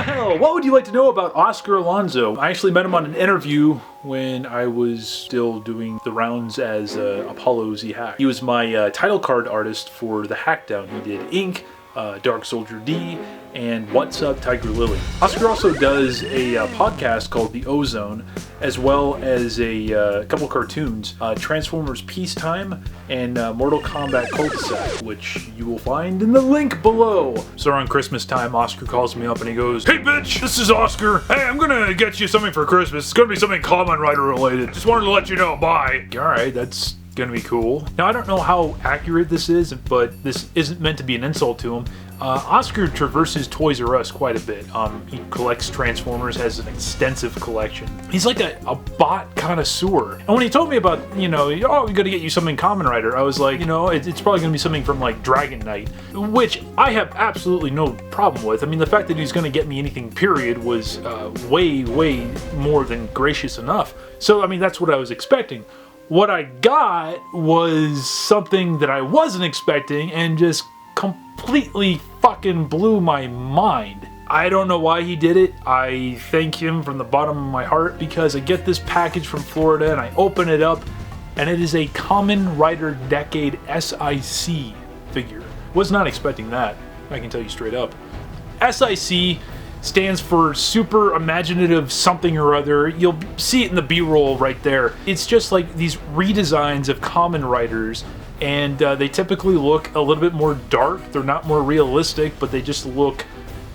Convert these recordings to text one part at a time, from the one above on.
Well, what would you like to know about Oscar Alonso? I actually met him on an interview when I was still doing the rounds as Apollo Z Hack. He was my title card artist for the Hackdown. He did Ink, Dark Soldier D, and What's Up Tiger Lily. Oscar also does a podcast called The Ozone, as well as a couple cartoons, Transformers Peacetime and Mortal Kombat Cul-de-sac, which you will find in the link below. So around Christmas time, Oscar calls me up and he goes, "Hey bitch, this is Oscar. Hey, I'm gonna get you something for Christmas. It's gonna be something Kamen Rider related. Just wanted to let you know, bye." Alright, that's gonna be cool. Now, I don't know how accurate this is, but this isn't meant to be an insult to him. Oscar traverses Toys R Us quite a bit. He collects Transformers, has an extensive collection. He's like a bot connoisseur. And when he told me about, oh, we gotta get you something Kamen Rider, I was like, it's probably gonna be something from like Dragon Knight, which I have absolutely no problem with. I mean, the fact that he's gonna get me anything period was way more than gracious enough. So, I mean, that's what I was expecting. What I got was something that I wasn't expecting and just completely fucking blew my mind. I don't know why he did it. I thank him from the bottom of my heart because I get this package from Florida and I open it up and it is a Kamen Rider Decade S.I.C figure. Was not expecting that, I can tell you straight up. S.I.C stands for Super Imaginative Something or Other. You'll see it in the B-roll right there. It's just like these redesigns of Kamen Riders, and they typically look a little bit more dark. They're not more realistic, but they just look,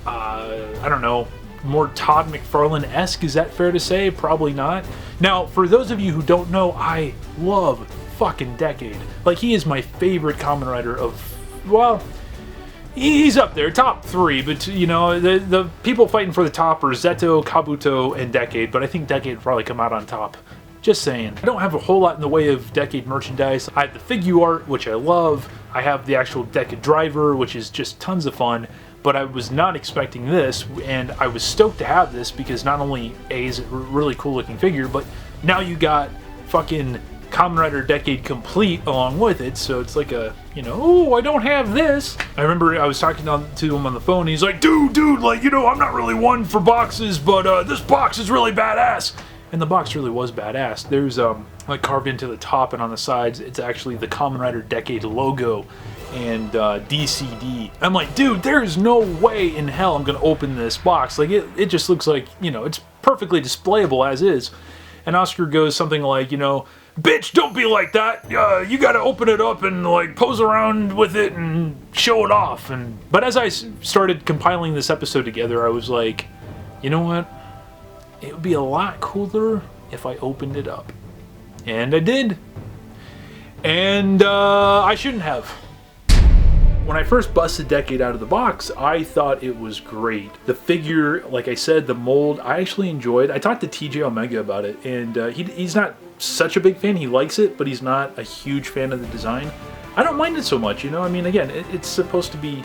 I don't know, more Todd McFarlane-esque. Is that fair to say? Probably not. Now, for those of you who don't know, I love fucking Decade. Like, he is my favorite Kamen Rider of, well, he's up there, top 3, but the people fighting for the top are Zeto, Kabuto, and Decade, but I think Decade would probably come out on top. Just saying. I don't have a whole lot in the way of Decade merchandise. I have the figure art, which I love. I have the actual Decade driver, which is just tons of fun, but I was not expecting this, and I was stoked to have this because not only A, is it a really cool looking figure, but now you got fucking Kamen Rider Decade complete along with it, so it's like a, oh, I don't have this. I remember I was talking to him on the phone, and he's like, dude, like, I'm not really one for boxes, but this box is really badass. And the box really was badass. There's, like, carved into the top and on the sides, it's actually the Kamen Rider Decade logo and DCD. I'm like, dude, there's no way in hell I'm gonna open this box. Like, it just looks like, it's perfectly displayable as is. And Oscar goes something like, bitch, don't be like that. You gotta open it up and like pose around with it and show it off. But as I started compiling this episode together, I was like, you know what? It would be a lot cooler if I opened it up. And I did. And I shouldn't have. When I first busted Decade out of the box, I thought it was great. The figure, like I said, the mold, I actually enjoyed. I talked to TJ Omega about it, and he's not such a big fan. He likes it, but he's not a huge fan of the design. I don't mind it so much, I mean, again, it's supposed to be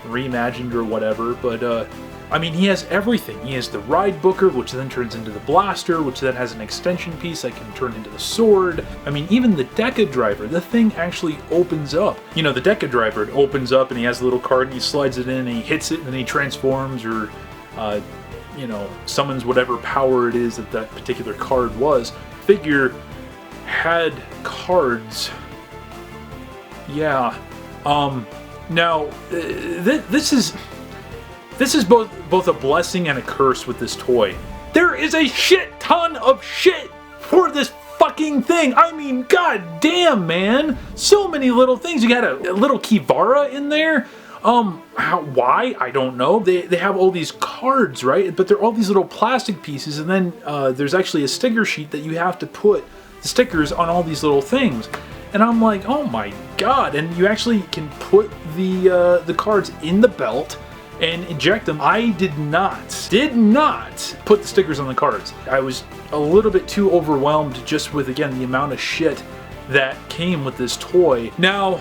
reimagined or whatever, but I mean, he has everything. He has the ride booker, which then turns into the blaster, which then has an extension piece that can turn into the sword. I mean, even the Deca driver, the thing actually opens up. The Deca driver, it opens up and he has a little card and he slides it in and he hits it and then he transforms or, summons whatever power it is that particular card was. Figure had cards. Yeah. Now, this is both a blessing and a curse with this toy. There is a shit ton of shit for this fucking thing. I mean, god damn, man. So many little things. You got a little Kivara in there. Why? I don't know. They have all these cards, right? But they're all these little plastic pieces, and then there's actually a sticker sheet that you have to put the stickers on all these little things. And I'm like, oh my god. And you actually can put the cards in the belt and eject them. I did not put the stickers on the cards. I was a little bit too overwhelmed just with, again, the amount of shit that came with this toy. Now,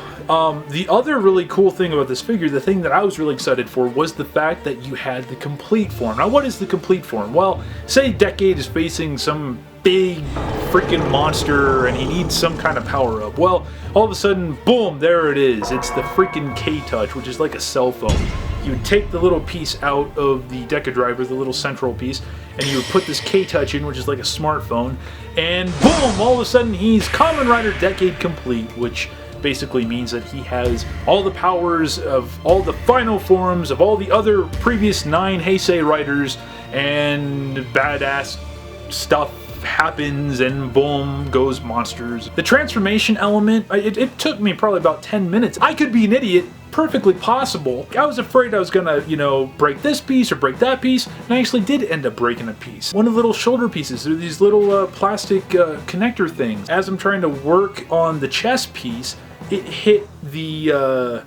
the other really cool thing about this figure, the thing that I was really excited for, was the fact that you had the complete form. Now, what is the complete form? Well, say Decade is facing some big freaking monster and he needs some kind of power up. Well, all of a sudden, boom, there it is. It's the freaking K-Touch, which is like a cell phone. you would take the little piece out of the Deca driver, the little central piece, and you would put this K-Touch in, which is like a smartphone, and boom, all of a sudden he's Kamen Rider Decade Complete, which basically means that he has all the powers of all the final forms of all the other previous 9 Heisei riders, and badass stuff happens, and boom goes monsters. The transformation element, it took me probably about 10 minutes. I could be an idiot, perfectly possible. I was afraid I was gonna, you know, break this piece or break that piece, and I actually did end up breaking a piece. One of the little shoulder pieces, they're these little plastic connector things. As I'm trying to work on the chest piece, it hit the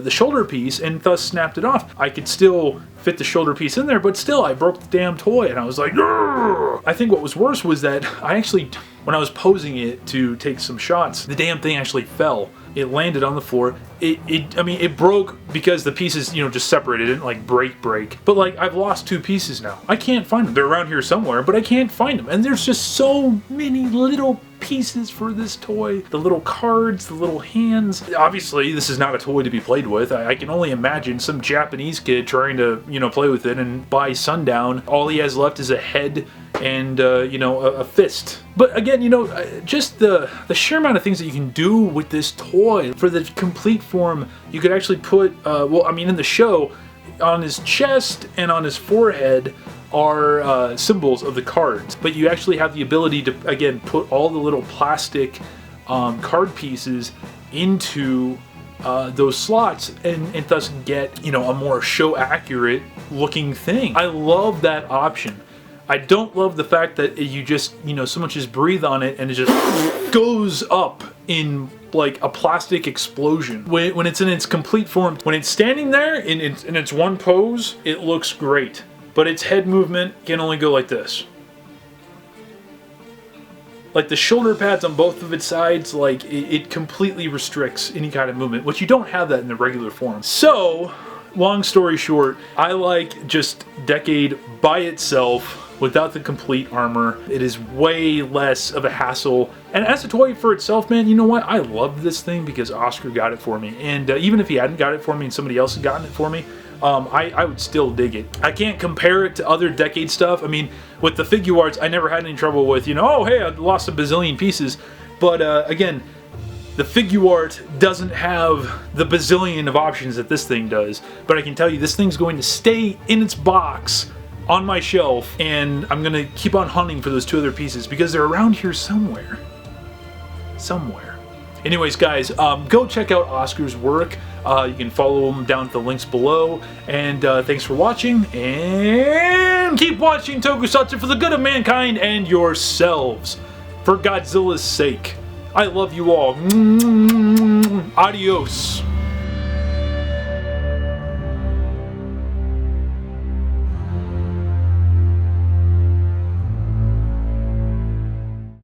shoulder piece and thus snapped it off. I could still fit the shoulder piece in there, but still I broke the damn toy, and I was like, "Grr!" I think what was worse was that I actually, when I was posing it to take some shots, the damn thing actually fell. It landed on the floor. I mean, it broke because the pieces, you know, just separated. It didn't like break. But like, I've lost 2 pieces now. I can't find them. They're around here somewhere, but I can't find them. And there's just so many little pieces for this toy. The little cards, the little hands. Obviously, this is not a toy to be played with. I can only imagine some Japanese kid trying to, you know, play with it, and by sundown, all he has left is a head and, you know, a fist. But again, you know, just the sheer amount of things that you can do with this toy. For the complete form, you could actually put, well, I mean, in the show, on his chest and on his forehead are symbols of the cards, but you actually have the ability to, again, put all the little plastic card pieces into those slots and thus get, you know, a more show accurate looking thing. I love that option. I don't love the fact that you just, you know, someone just breathe on it and it just goes up in like a plastic explosion. When it's in its complete form, when it's standing there in its one pose, it looks great. But its head movement can only go like this. Like the shoulder pads on both of its sides, like it completely restricts any kind of movement, which you don't have that in the regular form. So, long story short, I like just Decade by itself without the complete armor. It is way less of a hassle. And as a toy for itself, man, you know what? I love this thing because Oscar got it for me. And even if he hadn't got it for me and somebody else had gotten it for me, I would still dig it. I can't compare it to other Decade stuff. I mean, with the figure arts, I never had any trouble with, you know, oh, hey, I lost a bazillion pieces. But again, the figure art doesn't have the bazillion of options that this thing does. But I can tell you, this thing's going to stay in its box on my shelf, and I'm gonna keep on hunting for those 2 other pieces because they're around here somewhere. Anyways, guys, go check out Oscar's work. You can follow him down at the links below. And thanks for watching, and keep watching Tokusatsu for the good of mankind and yourselves. For Godzilla's sake. I love you all. Adios.